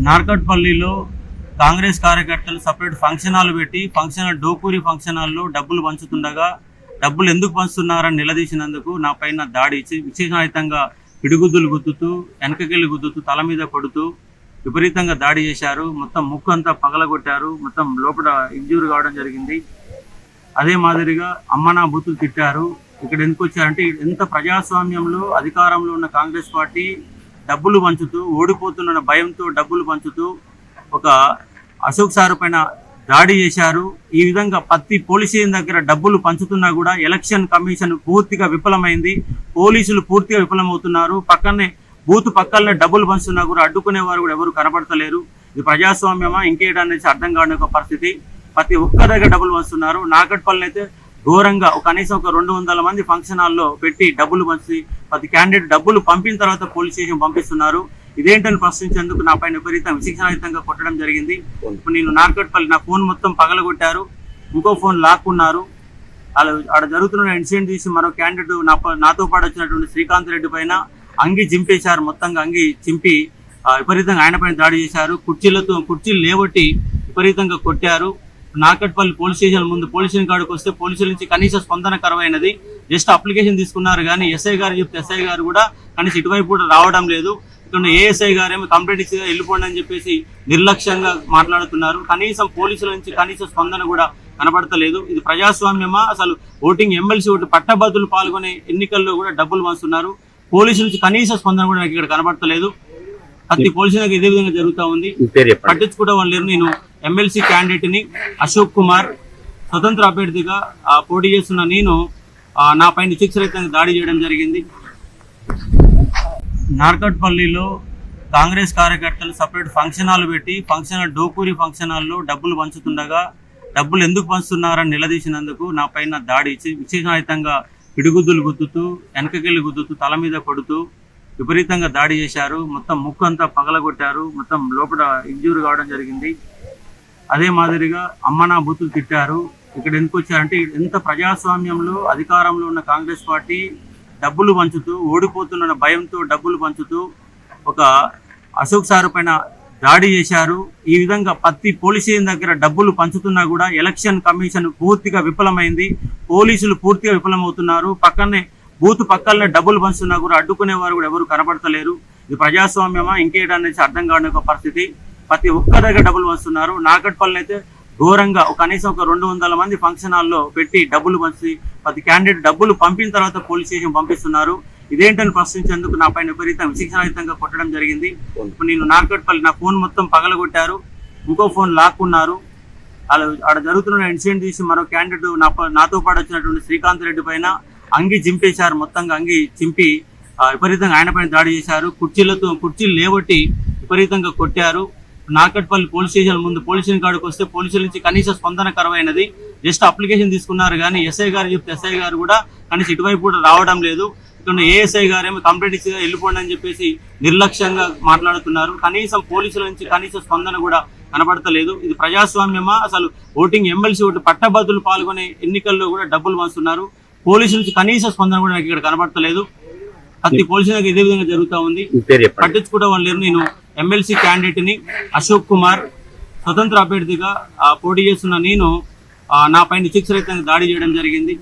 నార్కట్పల్లిలో కాంగ్రెస్ కార్యకర్తలు separate function hall పెట్టి function hall Dokuri function హాల్లో డబ్బులు పంచుతుండగా డబ్బులు ఎందుకు పంచుతున్నారని నిలదీసినందుకు నా పైన దాడి విశేషాయుతంగా పిడుగుద్దులు గుద్దుతూ వెనకకెళ్ళి గుద్దుతూ తల మీద కొడుతూ విపరీతంగా దాడి చేశారు. మొత్తం ముక్కు అంతా పగలగొట్టారు. మొత్తం లోపల ఇంజ్యూర్ కావడం జరిగింది. అదే మాదిరిగా అమ్మనా బూతులు తిట్టారు. ఇక్కడ ఎందుకు వచ్చారంటే ఎంత ప్రజాస్వామ్యంలో అధికారంలో ఉన్న కాంగ్రెస్ పార్టీ డబ్బులు పంచుతూ ఓడిపోతున్న భయంతో డబ్బులు పంచుతూ ఒక అశోక్ సార్ పైన దాడి చేశారు. ఈ విధంగా ప్రతి పోలీస్ స్టేషన్ దగ్గర డబ్బులు పంచుతున్నా కూడా ఎలక్షన్ కమిషన్ పూర్తిగా విఫలమైంది. పోలీసులు పూర్తిగా విఫలమవుతున్నారు. పక్కనే బూత్ పక్కనే డబ్బులు పంచుతున్నా కూడా అడ్డుకునేవారు కూడా ఎవరు కనబడతలేరు. ఇది ప్రజాస్వామ్యమా ఇంకేటనేసి అర్థం కాని ఒక పరిస్థితి. ప్రతి ఒక్క దగ్గర డబ్బులు పంచుతున్నారు. నార్కట్పల్లి అయితే ఘోరంగా కనీసం 200 మంది ఫంక్షన్ హాల్లో పెట్టి డబ్బులు పంచి ప్రతి క్యాండిడేట్ డబ్బులు పంపిన తర్వాత పోలీస్ స్టేషన్ పంపిస్తున్నారు. ఇదేంటని ప్రశ్నించేందుకు నా పైన విపరీతం విశిక్షణాయుతంగా కొట్టడం జరిగింది. ఇప్పుడు నేను నార్కట్పల్లి నా ఫోన్ మొత్తం పగలగొట్టారు. ఇంకో ఫోన్ లాక్కున్నారు. ఆడ జరుగుతున్న ఇన్సిడెంట్ తీసి మరో క్యాండిడేట్ నాతో పాటు వచ్చినటువంటి శ్రీకాంత్ రెడ్డి పైన అంగి చింపేశారు. మొత్తంగా అంగి చింపి విపరీతంగా ఆయన పైన దాడి చేశారు. కుర్చీలు లేవట్టి విపరీతంగా కొట్టారు. నార్కట్పల్లి పోలీస్ స్టేషన్ ముందు పోలీస్ స్టేషన్ కాడికి వస్తే పోలీసుల నుంచి కనీస స్పందన కరవైనది. జస్ట్ అప్లికేషన్ తీసుకున్నారు కానీ ఎస్ఐ గారు చెప్తే ఎస్ఐ గారు కూడా కనీసం ఇటువైపు కూడా రావడం లేదు. ఇక్కడ ఏఎస్ఐ గారేమో కంప్లైంట్ ఇచ్చి వెళ్ళిపోండి అని చెప్పేసి నిర్లక్ష్యంగా మాట్లాడుతున్నారు. కనీసం పోలీసుల నుంచి కనీస స్పందన కూడా కనబడతలేదు. ఇది ప్రజాస్వామ్యమా? అసలు ఓటింగ్ ఎమ్మెల్సీ ఓటు పట్టభద్రులు పాల్గొనే ఎన్నికల్లో కూడా డబ్బులు పంచుతున్నారు. పోలీసుల నుంచి కనీస స్పందన కూడా నాకు ఇక్కడ కనబడతలేదు. ప్రతి పోలీసులకు ఇదే విధంగా జరుగుతూ ఉంది. పట్టించుకోవడం వల్ల నేను ఎమ్మెల్సీ క్యాండిడేట్ ని అశోక్ కుమార్ స్వతంత్ర అభ్యర్థిగా పోటీ చేస్తున్న నేను నా పైన విచక్షణరహితంగా దాడి చేయడం జరిగింది. నార్కట్పల్లిలో కాంగ్రెస్ కార్యకర్తలు సపరేట్ ఫంక్షన్ హాల్ పెట్టి ఫంక్షన్ హాల్ డోకూరి ఫంక్షన్ హాల్లో డబ్బులు పంచుతుండగా డబ్బులు ఎందుకు పంచుతున్నారని నిలదీసినందుకు నా పైన దాడి విశేషాయుతంగా పిడుగుద్దులు గుద్దుతూ వెనకకెళ్ళి గుద్దుతూ తల మీద కొడుతూ విపరీతంగా దాడి చేశారు. మొత్తం ముక్కు అంతా పగలగొట్టారు. మొత్తం లోపల ఇంజ్యూర్ కావడం జరిగింది. అదే మాదిరిగా అమ్మనా బూతులు తిట్టారు. ఇక్కడ ఎందుకు వచ్చారంటే ఎంత ప్రజాస్వామ్యంలో అధికారంలో ఉన్న కాంగ్రెస్ పార్టీ డబ్బులు పంచుతూ ఓడిపోతున్న భయంతో డబ్బులు పంచుతూ ఒక అశోక్ సార్ పైన దాడి చేశారు. ఈ విధంగా ప్రతి పోలీస్ స్టేషన్ దగ్గర డబ్బులు పంచుతున్నా కూడా ఎలక్షన్ కమిషన్ పూర్తిగా విఫలమైంది. పోలీసులు పూర్తిగా విఫలమవుతున్నారు. పక్కనే బూత్ పక్కనే డబ్బులు పంచుతున్నా కూడా అడ్డుకునేవారు కూడా ఎవరు కనబడతలేరు. ఇది ప్రజాస్వామ్యమా ఇంకేటనేసి అర్థం కాని ఒక పరిస్థితి. ప్రతి ఒక్క దగ్గర డబ్బులు పంచుతున్నారు. నార్కట్పల్లి అయితే ఘోరంగా కనీసం 200 మంది ఫంక్షన్ హాల్లో పెట్టి డబ్బులు పంచి ప్రతి క్యాండిడేట్ డబ్బులు పంపిన తర్వాత పోలీస్ స్టేషన్ పంపిస్తున్నారు. ఇదేంటని ప్రశ్నించేందుకు నా పైన విపరీతం విశిక్షణాయుతంగా కొట్టడం జరిగింది. ఇప్పుడు నేను నార్కట్పల్లి నా ఫోన్ మొత్తం పగలగొట్టారు. ఇంకో ఫోన్ లాక్కున్నారు. ఆడ జరుగుతున్న ఇన్సిడెంట్ తీసి మరో క్యాండిడేట్ నాతో పాటు వచ్చినటువంటి శ్రీకాంత్ రెడ్డి పైన అంగి చింపేశారు. మొత్తంగా అంగి చింపి విపరీతంగా ఆయన పైన దాడి చేశారు. కుర్చీలు లేవట్టి విపరీతంగా కొట్టారు. నార్కట్పల్లి పోలీస్ స్టేషన్ ముందు పోలీస్ స్టేషన్ కాడికి వస్తే పోలీసుల నుంచి కనీస స్పందన కరవైనది. జస్ట్ అప్లికేషన్ తీసుకున్నారు కానీ ఎస్ఐ గారు చెప్తే ఎస్ఐ గారు కూడా కనీసం ఇటువైపు కూడా రావడం లేదు. ఇక్కడ ఏఎస్ఐ గారేమో కంప్లైంట్ ఇచ్చి వెళ్ళిపోండి అని చెప్పేసి నిర్లక్ష్యంగా మాట్లాడుతున్నారు. కనీసం పోలీసుల నుంచి కనీస స్పందన కూడా కనబడతలేదు. ఇది ప్రజాస్వామ్యమా? అసలు ఓటింగ్ ఎమ్మెల్సీ ఓటు పట్టభద్రులు పాల్గొనే ఎన్నికల్లో కూడా డబ్బులు పంచుతున్నారు. పోలీసుల నుంచి కనీస స్పందన కూడా నాకు ఇక్కడ కనబడతలేదు. ప్రతి పోలీసులకు ఇదే విధంగా జరుగుతూ ఉంది. పట్టించుకోవడం వల్ల నేను ఎమ్మెల్సీ క్యాండిడేట్ ని అశోక్ కుమార్ స్వతంత్ర అభ్యర్థిగా పోటీ చేస్తున్న నేను నా పైన విచక్షణరహితంగా దాడి చేయడం జరిగింది.